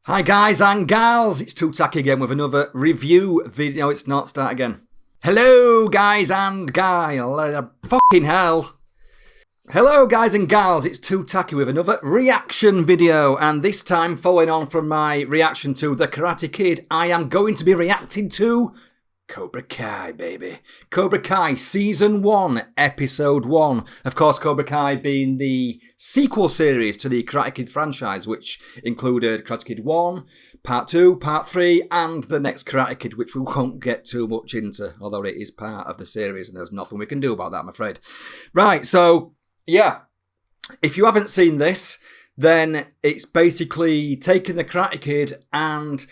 Hi guys and gals, it's 2Takki again with another review video. It's not, start again. Hello guys and gals, fucking hell. Hello guys and gals, it's 2Takki with another reaction video, and this time following on from my reaction to The Karate Kid, I am going to be reacting to Cobra Kai, baby. Cobra Kai Season 1, Episode 1. Of course, Cobra Kai being the sequel series to the Karate Kid franchise, which included Karate Kid 1, Part 2, Part 3, and the next Karate Kid, which we won't get too much into, although it is part of the series and there's nothing we can do about that, I'm afraid. Right, so, yeah. If you haven't seen this, then it's basically taking the Karate Kid and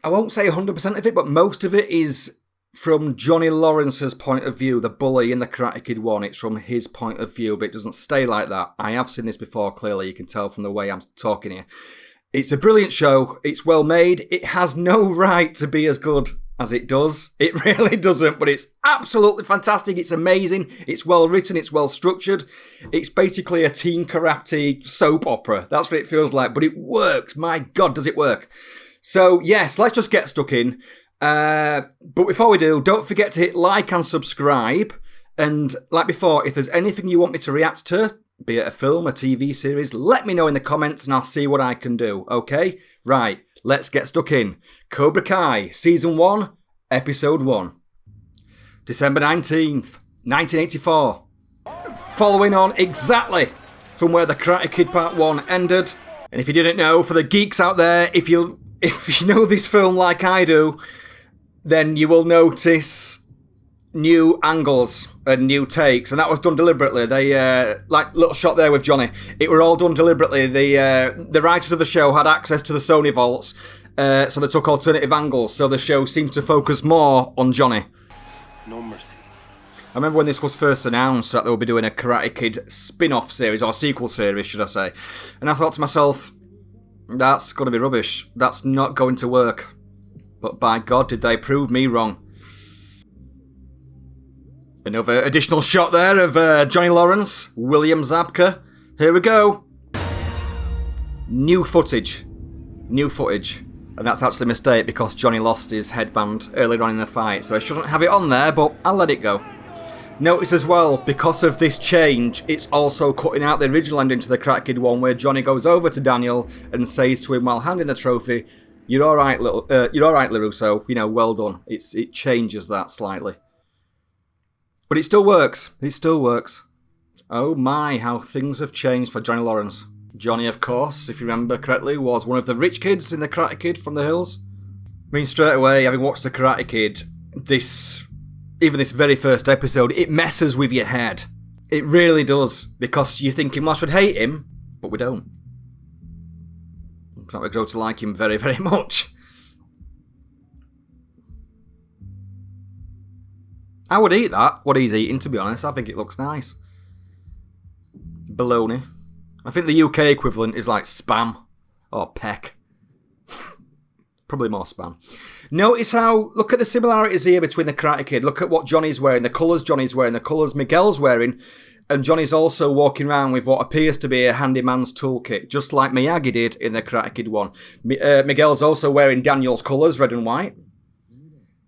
I won't say 100% of it, but most of it is from Johnny Lawrence's point of view, the bully in the Karate Kid 1. It's from his point of view, but it doesn't stay like that. I have seen this before, clearly. You can tell from the way I'm talking here. It's a brilliant show. It's well made. It has no right to be as good as it does. It really doesn't, but it's absolutely fantastic. It's amazing. It's well written. It's well structured. It's basically a teen karate soap opera. That's what it feels like, but it works. My God, does it work. So, yes, let's just get stuck in. But before we do, don't forget to hit like and subscribe. And like before, if there's anything you want me to react to, be it a film, a TV series, let me know in the comments and I'll see what I can do, okay? Right, let's get stuck in. Cobra Kai, Season 1, Episode 1. December 19th, 1984. Following on exactly from where the Karate Kid Part 1 ended. And if you didn't know, for the geeks out there, if you know this film like I do, then you will notice new angles and new takes, and that was done deliberately. They like little shot there with Johnny. It were all done deliberately. The writers of the show had access to the Sony vaults, so they took alternative angles. So the show seems to focus more on Johnny. No mercy. I remember when this was first announced that they would be doing a Karate Kid spin-off series, or sequel series, should I say? And I thought to myself, that's going to be rubbish. That's not going to work. But by God, did they prove me wrong. Another additional shot there of Johnny Lawrence, William Zabka. Here we go. New footage. And that's actually a mistake because Johnny lost his headband earlier on in the fight. So I shouldn't have it on there, but I'll let it go. Notice as well, because of this change, it's also cutting out the original ending to the Karate Kid 1 where Johnny goes over to Daniel and says to him while handing the trophy, "You're all right, LaRusso. You know, well done." It changes that slightly. But it still works. It still works. Oh my, how things have changed for Johnny Lawrence. Johnny, of course, if you remember correctly, was one of the rich kids in the Karate Kid from the hills. I mean, straight away, having watched the Karate Kid, even this very first episode, it messes with your head. It really does, because you're thinking, well, I should hate him, but we don't. In fact, we grow to like him very, very much. I would eat that, what he's eating, to be honest. I think it looks nice. Bologna. I think the UK equivalent is like Spam, or peck. Probably more Spam. Notice how, look at the similarities here between the Karate Kid. Look at what Johnny's wearing, the colours Johnny's wearing, the colours Miguel's wearing. And Johnny's also walking around with what appears to be a handyman's toolkit, just like Miyagi did in the Karate Kid 1. Miguel's also wearing Daniel's colours, red and white.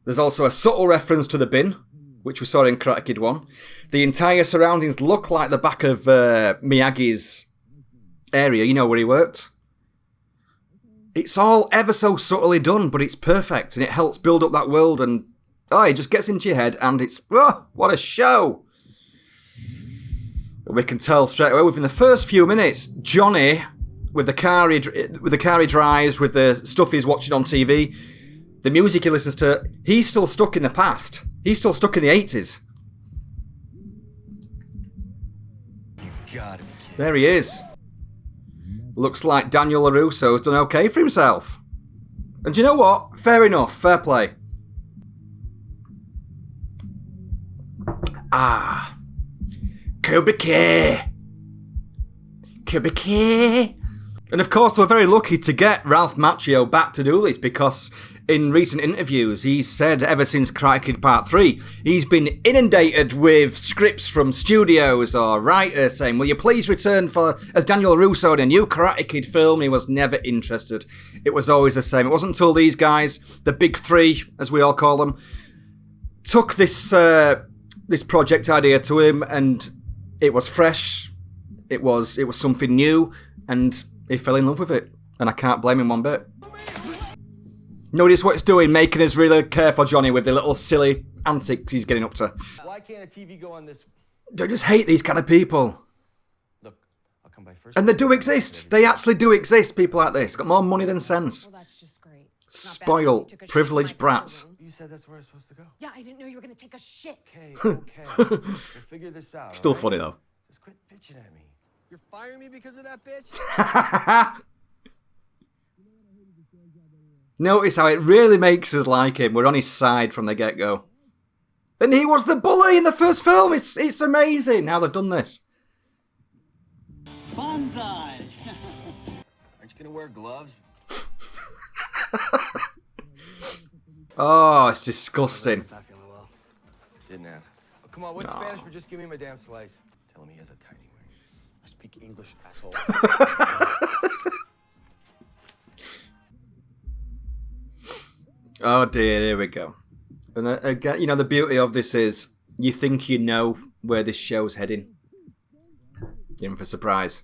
There's also a subtle reference to the bin, which we saw in Karate Kid 1. The entire surroundings look like the back of Miyagi's area, you know, where he worked. It's all ever so subtly done, but it's perfect, and it helps build up that world, and it just gets into your head, and it's, what a show! We can tell straight away within the first few minutes, Johnny, with the car he drives, with the stuff he's watching on TV, the music he listens to, he's still stuck in the past. He's still stuck in the 80s. You got him, kid. There he is. Looks like Daniel LaRusso's done okay for himself. And do you know what? Fair enough. Fair play. Cobra Kai. Cobra Kai. And of course, we're very lucky to get Ralph Macchio back to do this because in recent interviews, he's said ever since Karate Kid Part 3, he's been inundated with scripts from studios or writers saying, will you please return as Daniel Russo in a new Karate Kid film? He was never interested. It was always the same. It wasn't until these guys, the big three, as we all call them, took this project idea to him, and it was fresh. It was something new, and he fell in love with it. And I can't blame him one bit. Notice what it's doing, making us really careful, Johnny, with the little silly antics he's getting up to. Why can't a TV go on this? I just hate these kind of people. Look, I'll come by first. And they do exist. They actually do exist, people like this. Got more money than sense. Well, that's just great. Spoiled, privileged brats. You said that's where I'm supposed to go. Yeah, I didn't know you were gonna take a shit. Okay. We'll figure this out. Still all right? funny, though. Just quit bitching at me. You're firing me because of that bitch? Notice how it really makes us like him. We're on his side from the get-go. And he was the bully in the first film. It's amazing how they've done this. Bonsai. Aren't you gonna wear gloves? Oh, it's disgusting. He's not feeling well. Didn't ask. Oh, come on, what's Spanish for just give me my damn slice? Tell him he has a tiny wing. I speak English, asshole. Oh dear, here we go. And again, you know, the beauty of this is you think you know where this show's heading. You're in for a surprise.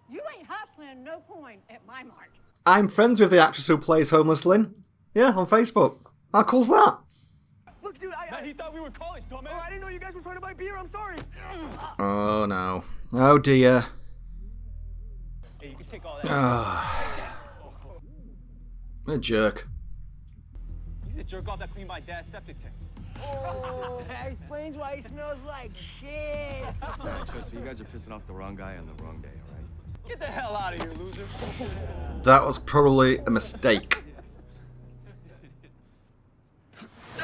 You ain't hustling no point at my mark. I'm friends with the actress who plays Homeless Lynn. Yeah, on Facebook. How cool's that? Look, dude, he thought we were college, dumbass. Oh, I didn't know you guys were trying to buy beer. I'm sorry. Oh no. Oh dear. Hey, you can take all that. What a jerk. He's a jerk off that cleaned my dad's septic tank. Oh, that explains why he smells like shit. Trust me, you guys are pissing off the wrong guy on the wrong day, all right? Get the hell out of here, loser. That was probably a mistake.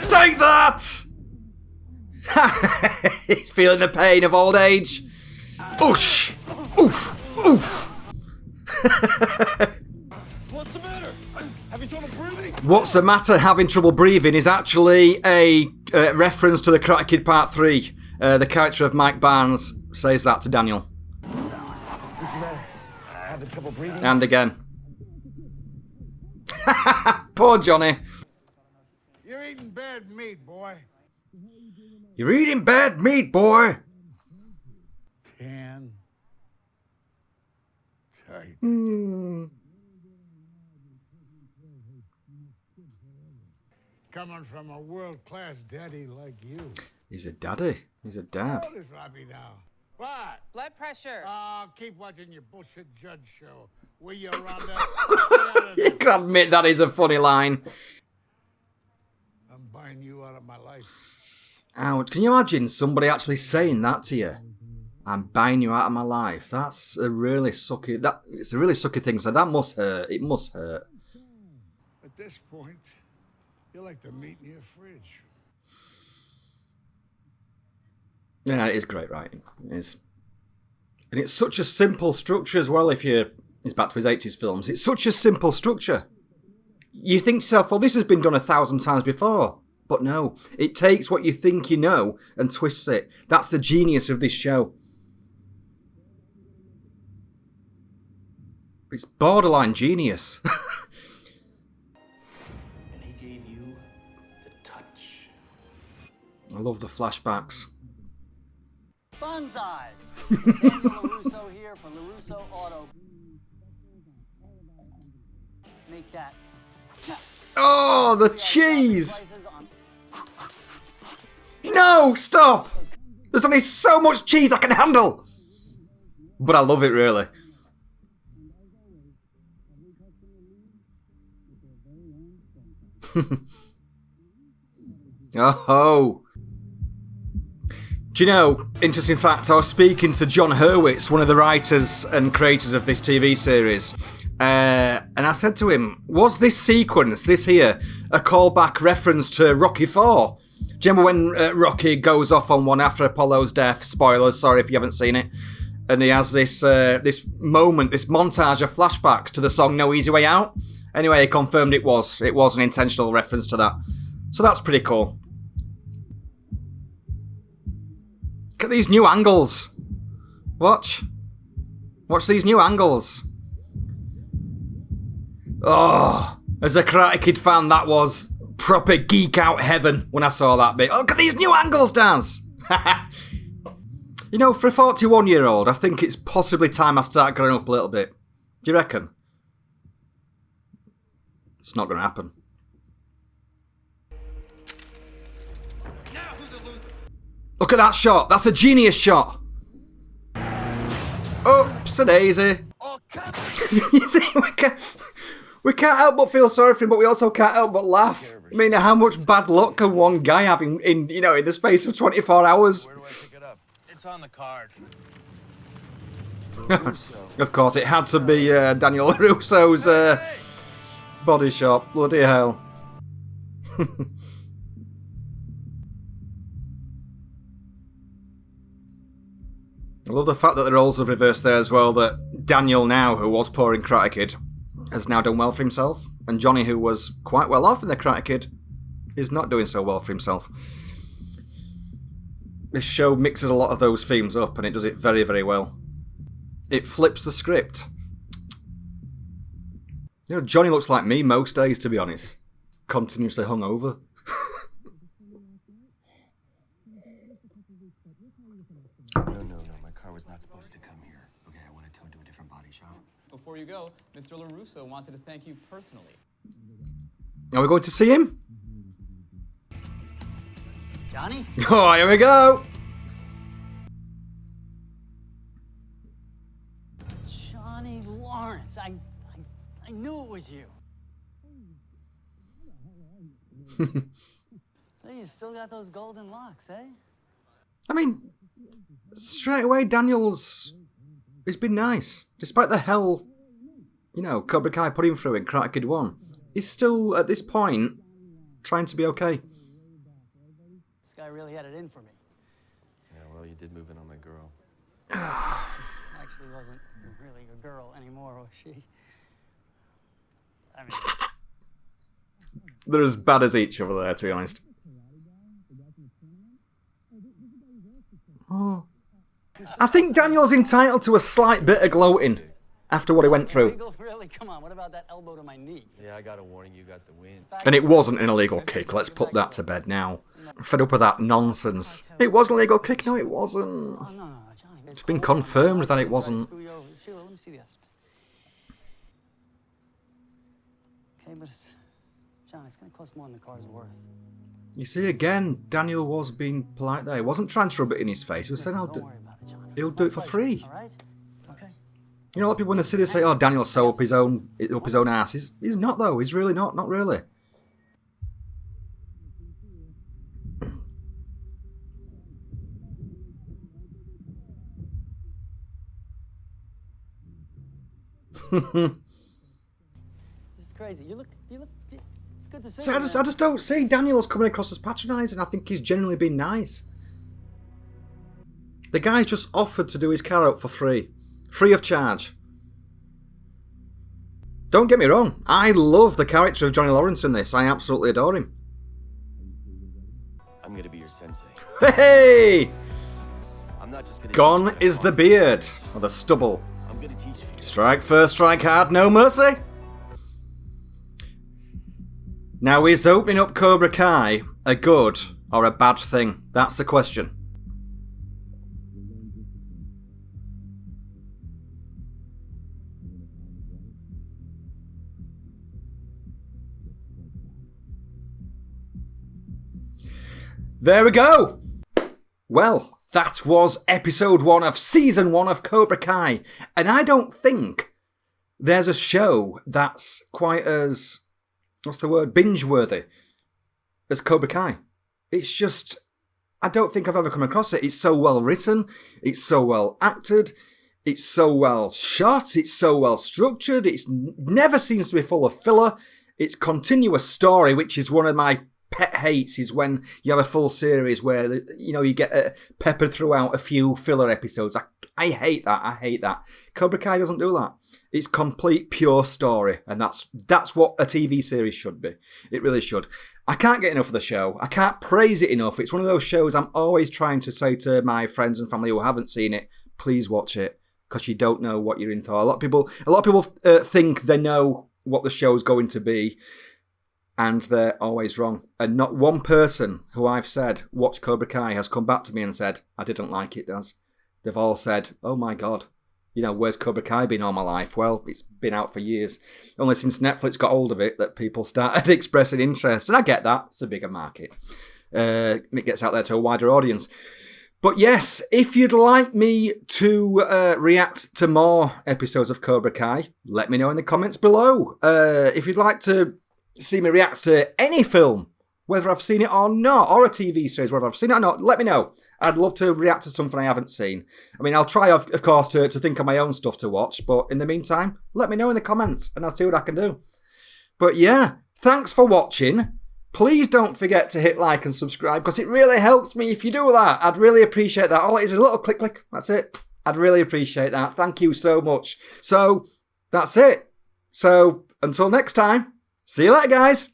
Take that! He's feeling the pain of old age. Oosh! Oof! Oof! What's the matter? Having trouble breathing? What's the matter having trouble breathing is actually a reference to the Karate Kid Part 3. The character of Mike Barnes says that to Daniel. What's the matter? Having trouble breathing? And again. Poor Johnny. You're eating bad meat, boy. You're eating bad meat, boy. 10. Tight. Coming from a world-class daddy like you. He's a daddy. He's a dad. What is Robbie now? What? Blood pressure. Oh, keep watching your bullshit judge show. Will you, Rhonda? Stay out of You this. can admit that is a funny line. I'm buying you out of my life. Ouch. Can you imagine somebody actually saying that to you? I'm buying you out of my life. That's a really sucky... It's a really sucky thing, so that must hurt. It must hurt. At this point, you're like the meat in your fridge. Yeah, it is great writing. It is. And it's such a simple structure as well, if you... It's back to his 80s films. It's such a simple structure. You think to yourself, well, this has been done 1,000 times before. But no, it takes what you think you know and twists it. That's the genius of this show. It's borderline genius. And he gave you the touch. I love the flashbacks. Bonsai. Daniel LaRusso here for LaRusso Auto. Make that. Oh, the cheese! No, stop! There's only so much cheese I can handle! But I love it, really. Oh. Do you know, interesting fact, I was speaking to John Hurwitz, one of the writers and creators of this TV series, and I said to him, was this sequence, this here, a callback reference to Rocky IV? Do you remember when Rocky goes off on one after Apollo's death? Spoilers, sorry if you haven't seen it. And he has this this moment, this montage of flashbacks to the song No Easy Way Out. Anyway, he confirmed it was. It was an intentional reference to that. So that's pretty cool. Look at these new angles. Watch these new angles. Oh, as a Karate Kid fan, that was proper geek out heaven when I saw that bit. Oh, look at these new angles, Daz. You know, for a 41-year-old, I think it's possibly time I start growing up a little bit. Do you reckon? It's not going to happen. Look at that shot. That's a genius shot. Oops a daisy. You see, we can't help but feel sorry for him, but we also can't help but laugh. I mean, how much bad luck can one guy have in the space of 24 hours? Where do I pick it up? It's on the card. Of course, it had to be Daniel Russo's body shop. Bloody hell. I love the fact that the roles have reversed there as well, that Daniel now, who was poor in Karate Kid, has now done well for himself, and Johnny, who was quite well off in the Karate Kid, is not doing so well for himself. This show mixes a lot of those themes up, and it does it very, very well. It flips the script. You know, Johnny looks like me most days, to be honest. Continuously hungover. No. My car was not supposed to come here. Okay, I want to tow to a different body shop. Before you go, Mr. LaRusso wanted to thank you personally. Are we going to see him? Johnny? Oh, here we go! Johnny Lawrence. I knew it was you. Hey, you still got those golden locks, eh? I mean, straight away, Daniel's been nice. Despite the hell, Cobra Kai put him through in Karate Kid 1, he's still, at this point, trying to be okay. This guy really had it in for me. Yeah, well, you did move in on my girl. Actually wasn't really a girl anymore, was she? I mean... They're as bad as each other there, to be honest. Oh. I think Daniel's entitled to a slight bit of gloating after what he went through. Really? Come on, what about that elbow to my knee? Yeah, I got a warning. You got the win. And it wasn't an illegal kick. Let's put that to bed now. I'm fed up with that nonsense. It was an illegal kick. No, it wasn't. Oh, no, Johnny. It's been confirmed that it wasn't. Sheila, let me see this. Okay, but John, it's going to cost more than the car's worth. You see, again, Daniel was being polite there. He wasn't trying to rub it in his face. He was saying, Don't worry about it, Johnny. he'll do it for free. All right? Okay. You know, a lot of people when they see this say, "Oh, Daniel's so up his own ass." He's not though. He's really not. Not really. This is crazy. You look. It's good to see. So you, I just don't see Daniel's coming across as patronising. I think he's genuinely been nice. The guy just offered to do his car out for free of charge. Don't get me wrong, I love the character of Johnny Lawrence in this. I absolutely adore him. I'm gonna be your sensei. Hey! I'm not just gonna. Gone is the beard, or the stubble. I'm gonna teach you. Strike first, strike hard, no mercy. Now, is opening up Cobra Kai a good or a bad thing? That's the question. There we go. Well, that was episode 1 of season 1 of Cobra Kai. And I don't think there's a show that's quite as, binge-worthy as Cobra Kai. It's just, I don't think I've ever come across it. It's so well written. It's so well acted. It's so well shot. It's so well structured. It never seems to be full of filler. It's continuous story, which is one of my pet hates is when you have a full series where, you know, you get peppered throughout a few filler episodes. I hate that. I hate that. Cobra Kai doesn't do that. It's complete, pure story, and that's what a TV series should be. It really should. I can't get enough of the show. I can't praise it enough. It's one of those shows I'm always trying to say to my friends and family who haven't seen it, please watch it, because you don't know what you're in for. A lot of people think they know what the show's going to be, and they're always wrong. And not one person who I've said, watch Cobra Kai, has come back to me and said, I didn't like it, Daz. They've all said, oh my God, you know, where's Cobra Kai been all my life? Well, it's been out for years. Only since Netflix got hold of it that people started expressing interest. And I get that. It's a bigger market. It gets out there to a wider audience. But yes, if you'd like me to react to more episodes of Cobra Kai, let me know in the comments below. If you'd like to see me react to any film, whether I've seen it or not, or a TV series, whether I've seen it or not, let me know. I'd love to react to something I haven't seen. I mean, I'll try, of course, to think of my own stuff to watch, but in the meantime, let me know in the comments, and I'll see what I can do. But yeah, thanks for watching. Please don't forget to hit like and subscribe, because it really helps me if you do that. I'd really appreciate that. All it is a little click. That's it. I'd really appreciate that. Thank you so much. So, that's it. So, until next time, see you later, guys.